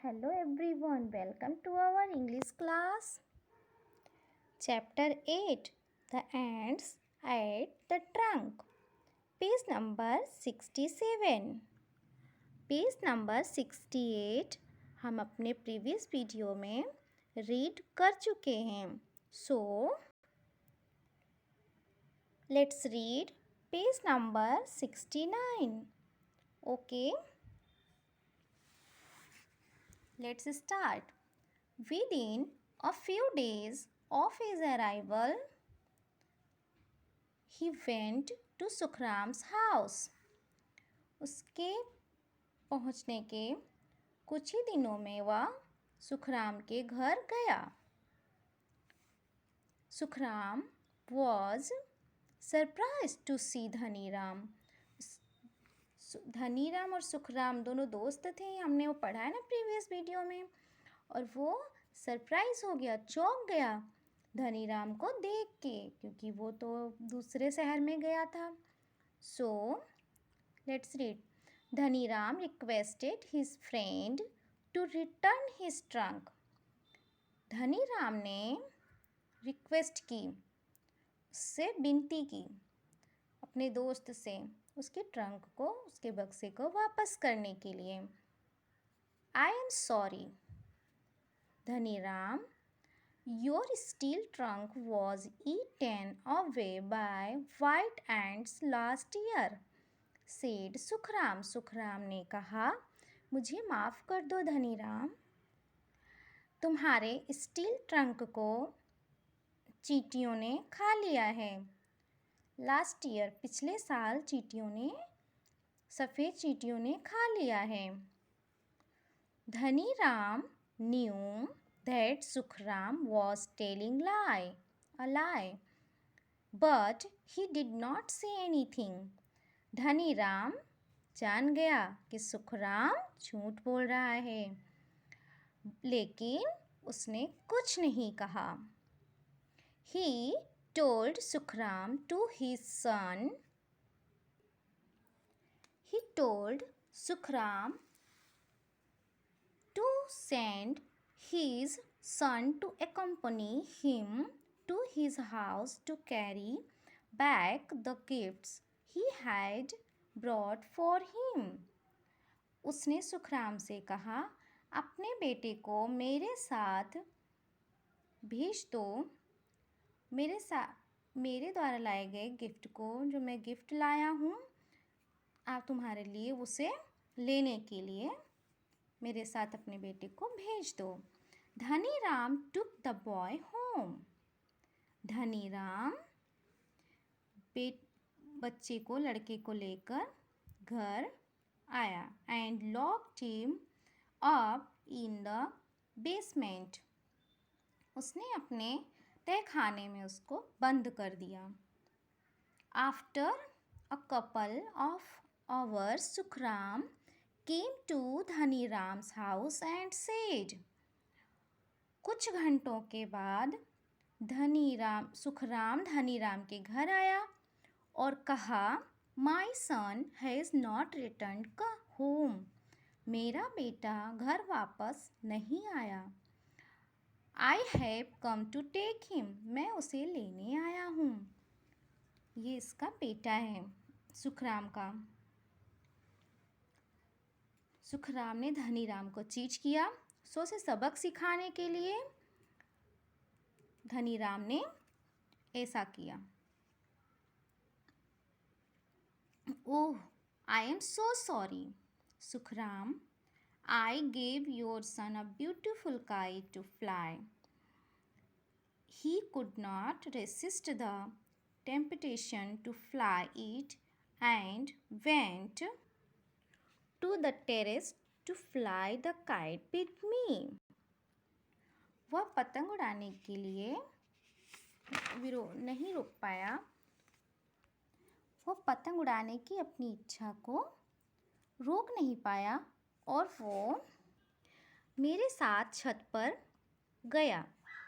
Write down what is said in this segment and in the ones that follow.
Hello everyone, welcome to our English class. Chapter 8 The Ants Ate the Trunk. Page number 67. Page number 68 हम अपने previous video में read कर चुके हैं. सो let's read page number 69. Okay, let's start. Within a few days of his arrival, he went to सुखराम्स house. उसके पहुंचने के कुछ ही दिनों में वह सुखराम के घर गया. Sukhram was surprised to see Dhaniram. Dhaniram और सुखराम दोनों दोस्त थे, हमने वो पढ़ा है ना प्रीवियस वीडियो में. और वो सरप्राइज हो गया, चौंक गया धनीराम को देख के, क्योंकि वो तो दूसरे शहर में गया था. So let's read. Dhaniram requested his friend to return his trunk. Dhaniram ने रिक्वेस्ट की, उससे विनती की अपने दोस्त से उसके ट्रंक को, उसके बक्से को वापस करने के लिए. I am sorry Dhaniram, your steel trunk was eaten away by white ants last year, said Sukhram. Sukhram ने कहा, मुझे माफ़ कर दो धनीराम, तुम्हारे स्टील ट्रंक को चींटियों ने खा लिया है. लास्ट ईयर, पिछले साल चींटियों ने, सफ़ेद चींटियों ने खा लिया है. Dhaniram knew that Sukhram was telling a lie, but he did not say anything. Dhaniram जान गया कि सुखराम झूठ बोल रहा है, लेकिन उसने कुछ नहीं कहा. He told Sukhram to his son. He told Sukhram to send his son to accompany him to his house to carry back the gifts he had brought for him. उसने सुखराम से कहा, अपने बेटे को मेरे साथ भेज दो, मेरे द्वारा लाए गए गिफ्ट को, जो मैं गिफ्ट लाया हूँ आप तुम्हारे लिए, उसे लेने के लिए मेरे साथ अपने बेटे को भेज दो. Dhaniram took the boy home. Dhaniram बच्चे को, लड़के को लेकर घर आया. and locked him up in the basement. उसने अपने तहखाने में उसको बंद कर दिया. after a couple of hours, Sukhram came to धनीराम्स house and said. कुछ घंटों के बाद सुखराम धनीराम के घर आया और कहा, my son has not returned home. मेरा बेटा घर वापस नहीं आया. I have come to take him. मैं उसे लेने आया हूँ. ये इसका बेटा है सुखराम का. सुखराम ने धनीराम को चीट किया. सो उसे सबक सिखाने के लिए धनीराम ने ऐसा किया. Oh, I am so sorry Sukhram, I gave your son a beautiful kite to fly. He could not resist the temptation to fly it and went to the terrace to fly the kite with me. वह पतंग उड़ाने के लिए नहीं रोक पाया. वो पतंग उड़ाने की अपनी इच्छा को रोक नहीं पाया और वो मेरे साथ छत पर गया,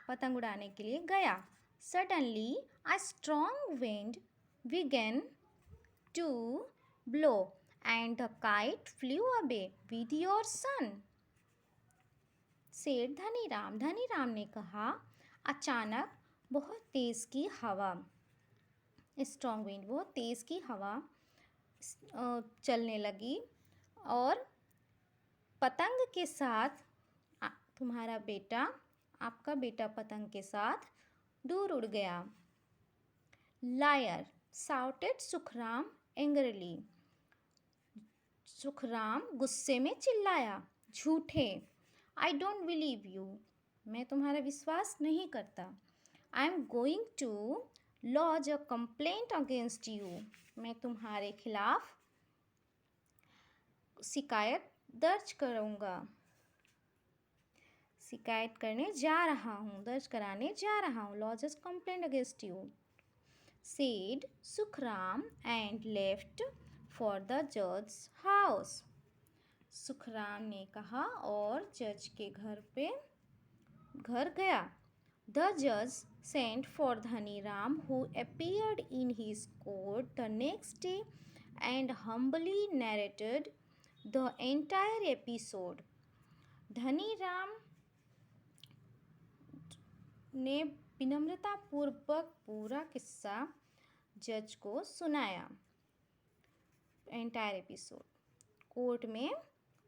पतंग उड़ाने के लिए गया. Suddenly a strong wind began to blow and the kite flew away with your son. सेठ धनीराम ने कहा। अचानक बहुत तेज़ की हवा, स्ट्रॉन्ग विंड, बहुत तेज़ की हवा चलने लगी और पतंग के साथ तुम्हारा बेटा, आपका बेटा पतंग के साथ दूर उड़ गया। Liar shouted Sukhram angrily. Sukhram गुस्से में चिल्लाया, झूठे। आई डोंट बिलीव यू, मैं तुम्हारा विश्वास नहीं करता। I am going to lodge a complaint against you, मैं तुम्हारे खिलाफ शिकायत दर्ज करूँगा, शिकायत करने जा रहा हूँ, दर्ज कराने जा रहा हूँ। Lodge a complaint against you, said Sukhram and left for the judge's house. Sukhram ने कहा और जज के घर गया। The judge sent for Dhaniram who appeared in his court the next day and humbly narrated the entire episode. Dhaniram ने विनम्रतापूर्वक पूरा किस्सा जज को सुनाया। एंटायर एपिसोड, कोर्ट में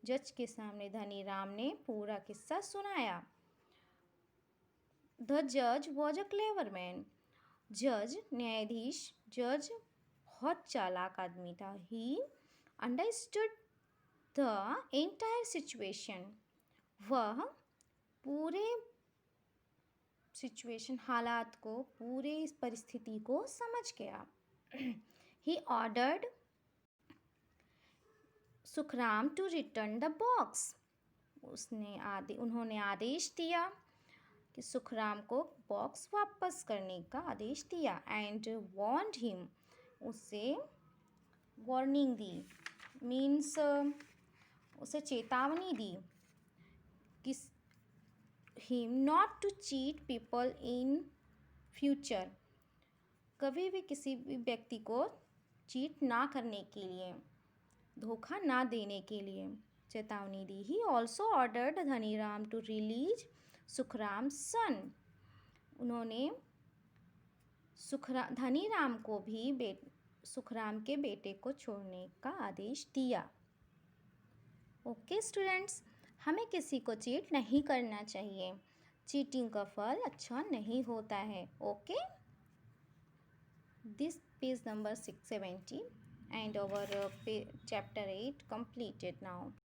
जज के सामने धनीराम ने पूरा किस्सा सुनाया। द जज वॉज अ क्लेवर मैन, न्यायाधीश जज बहुत चालाक आदमी था। He understood the entire situation, वह पूरे सिचुएशन, हालात को, पूरे इस परिस्थिति को समझ गया। He ordered Sukhram to return the box, उन्होंने आदेश दिया कि सुखराम को बॉक्स वापस करने का आदेश दिया। एंड वॉर्न्ड हिम, उसे वार्निंग दी, मीन्स उसे चेतावनी दी कि him not to cheat people in future, कभी भी किसी भी व्यक्ति को चीट ना करने के लिए, धोखा ना देने के लिए चेतावनी दी। He also ordered Dhaniram to release Sukhram son, उन्होंने धनीराम को भी सुखराम के बेटे को छोड़ने का आदेश दिया। ओके स्टूडेंट्स, हमें किसी को चीट नहीं करना चाहिए, चीटिंग का फल अच्छा नहीं होता है। Okay, this page number 670 and our chapter 8 completed now.